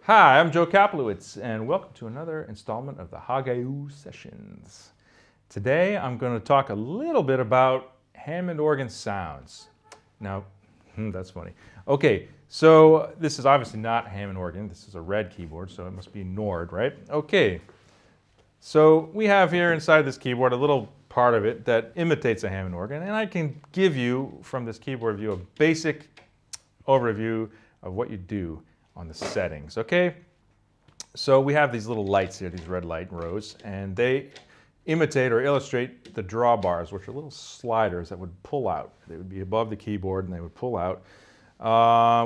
Hi, I'm Joe Kaplowitz, and welcome to another installment of the HGU Sessions. Today I'm going to talk a little bit about Hammond organ sounds. Now, that's funny. Okay, so this is obviously not a Hammond organ. This is a red keyboard, so it must be Nord, right? Okay, so we have here inside this keyboard a little part of it that imitates a Hammond organ, and I can give you from this keyboard view a basic overview of what you do on the settings, okay? So we have these little lights here, these red light rows, and they imitate or illustrate the drawbars, which are little sliders that would pull out. They would be above the keyboard and they would pull out.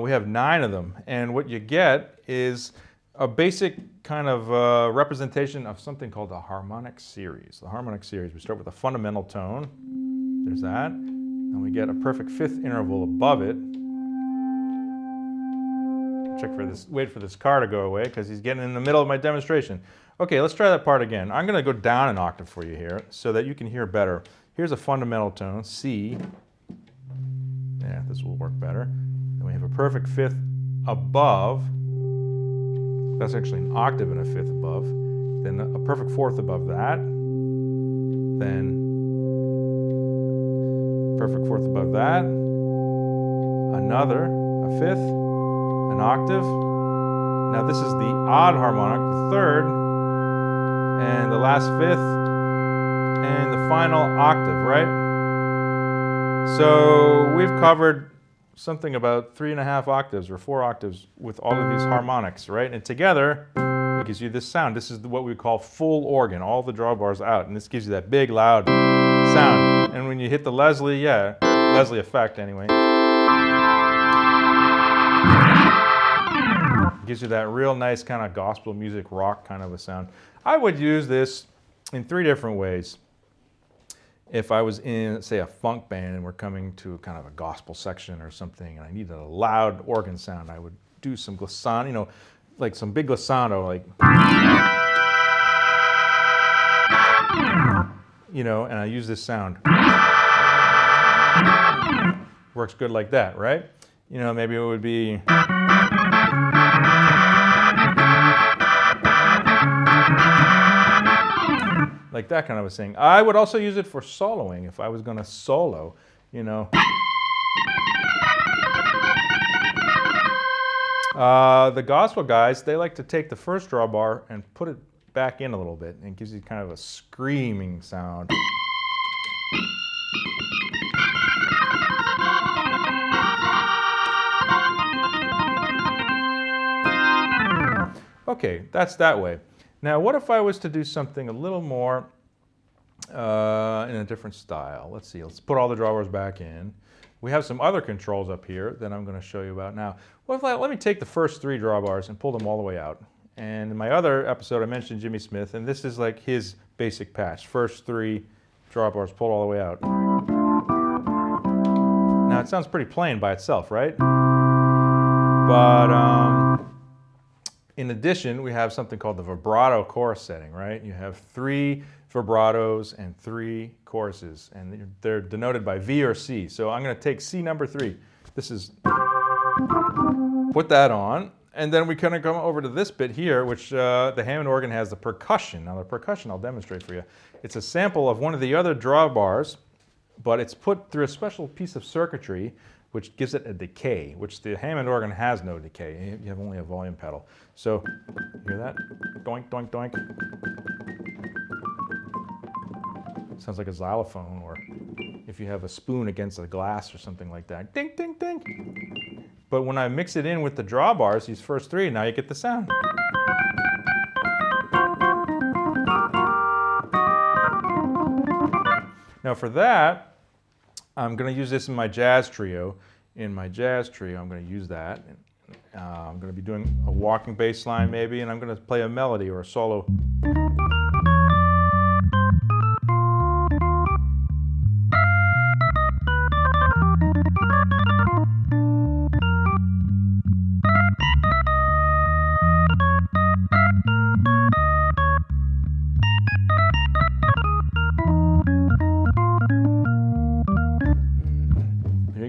We have 9 of them, and what you get is a basic kind of representation of something called a harmonic series. The harmonic series, we start with a fundamental tone, there's that, and we get a perfect fifth interval above it. Check for this, wait for this car to go away because he's getting in the middle of my demonstration. Okay, let's try that part again. I'm going to go down an octave for you here so that you can hear better. Here's a fundamental tone, C. Yeah, this will work better. Then we have a perfect fifth above. That's actually an octave and a fifth above. Then a perfect fourth above that. Then perfect fourth above that. Another, a fifth. An octave. Now this is the odd harmonic, the third, and the last fifth, and the final octave, right? So we've covered something about 3.5 octaves or 4 octaves with all of these harmonics, right? And together, it gives you this sound. This is what we call full organ, all the drawbars out, and this gives you that big, loud sound. And when you hit the Leslie, yeah, Leslie effect anyway, gives you that real nice kind of gospel music, rock kind of a sound. I would use this in 3 different ways. If I was in, say, a funk band and we're coming to kind of a gospel section or something and I needed a loud organ sound, I would do some glissando, you know, like some big glissando, like, you know, and I use this sound. Works good like that, right? You know, maybe it would be like that kind of a thing. I would also use it for soloing if I was going to solo, you know. The gospel guys, they like to take the first drawbar and put it back in a little bit, and it gives you kind of a screaming sound. Okay, that's that way. Now, what if I was to do something a little more in a different style? Let's see, let's put all the drawbars back in. We have some other controls up here that I'm going to show you about now. What if let me take the first 3 drawbars and pull them all the way out. And in my other episode, I mentioned Jimmy Smith, and this is like his basic patch. First 3 drawbars pulled all the way out. Now, it sounds pretty plain by itself, right? But in addition, we have something called the vibrato chorus setting, right? You have 3 vibratos and 3 choruses, and they're denoted by V or C. So I'm going to take C number 3. This is, put that on, and then we kind of come over to this bit here, which the Hammond organ has the percussion. Now the percussion I'll demonstrate for you. It's a sample of one of the other drawbars, but it's put through a special piece of circuitry which gives it a decay, which the Hammond organ has no decay. You have only a volume pedal. So, hear that? Doink, doink, doink. Sounds like a xylophone, or if you have a spoon against a glass or something like that. Ding, ding, ding. But when I mix it in with the drawbars, these first 3, now you get the sound. Now for that, I'm going to use this in my jazz trio. In my jazz trio, I'm going to use that. I'm going to be doing a walking bass line maybe, and I'm going to play a melody or a solo.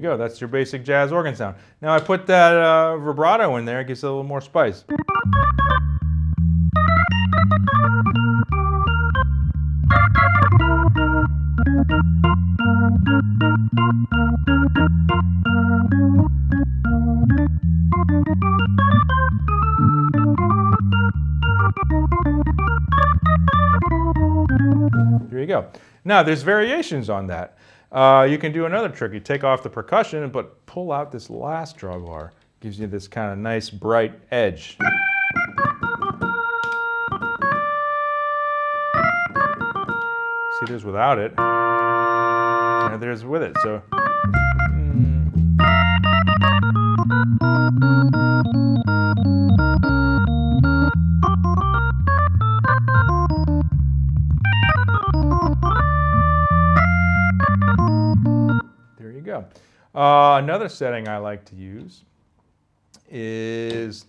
Go. That's your basic jazz organ sound. Now I put that vibrato in there, it gives it a little more spice. Here you go. Now, there's variations on that. You can do another trick. You take off the percussion, but pull out this last drawbar. Gives you this kind of nice, bright edge. See, there's without it, and there's with it. So. There you go. Another setting I like to use is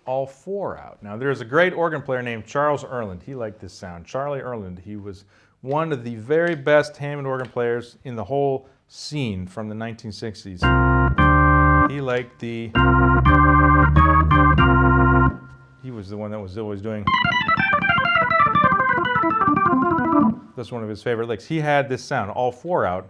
all four out. Now, there's a great organ player named Charles Erland. He liked this sound. Charlie Erland. He was one of the very best Hammond organ players in the whole scene from the 1960s. He liked the... He was the one that was always doing... That's one of his favorite licks. He had this sound, all four out.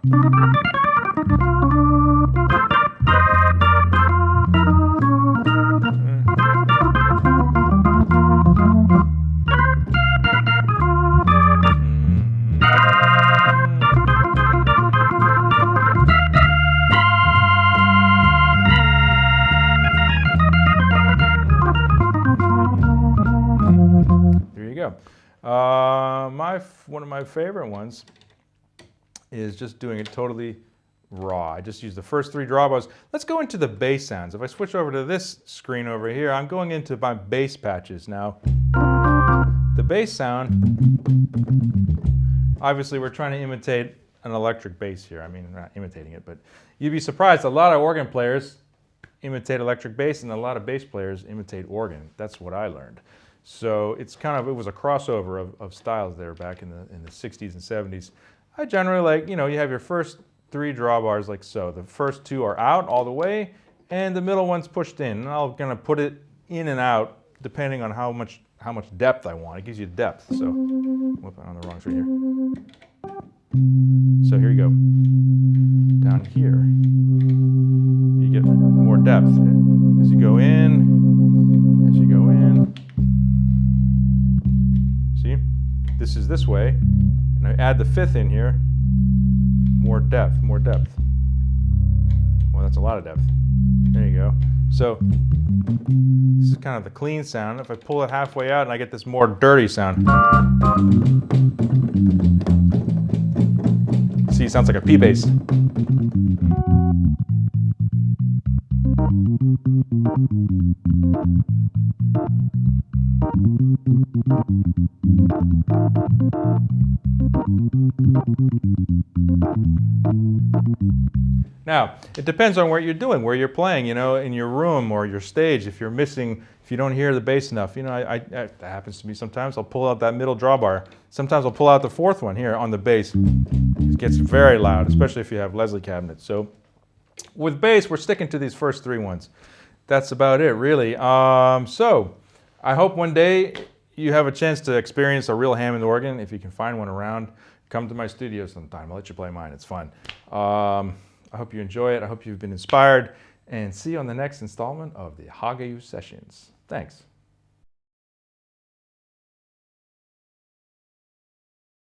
One of my favorite ones is just doing it totally raw. I just use the first three drawbars. Let's go into the bass sounds. If I switch over to this screen over here, I'm going into my bass patches. Now, the bass sound, obviously we're trying to imitate an electric bass here. I mean, we're not imitating it, but you'd be surprised. A lot of organ players imitate electric bass and a lot of bass players imitate organ. That's what I learned. So it's kind of, it was a crossover of styles there back in the 60s and 70s. I generally like, you know, you have your first three drawbars like so. The first two are out all the way, and the middle one's pushed in. And I'm gonna put it in and out depending on how much depth I want. It gives you depth. So, whoop, I'm on the wrong screen here. So here you go. Down here, you get more depth as you go in, as you go in. See, this is this way, and I add the fifth in here. More depth, more depth. Well, that's a lot of depth. There you go. So this is kind of the clean sound. If I pull it halfway out and I get this more dirty sound. See, it sounds like a P bass. Now, it depends on what you're doing, where you're playing, you know, in your room or your stage. If you're missing, if you don't hear the bass enough, you know, that happens to me sometimes. I'll pull out that middle drawbar. Sometimes I'll pull out the fourth one here on the bass. It gets very loud, especially if you have Leslie cabinets. So with bass, we're sticking to these first three ones. That's about it, really. So I hope one day you have a chance to experience a real Hammond organ. If you can find one around, come to my studio sometime. I'll let you play mine. It's fun. I hope you enjoy it. I hope you've been inspired. And see you on the next installment of the HGU Sessions. Thanks.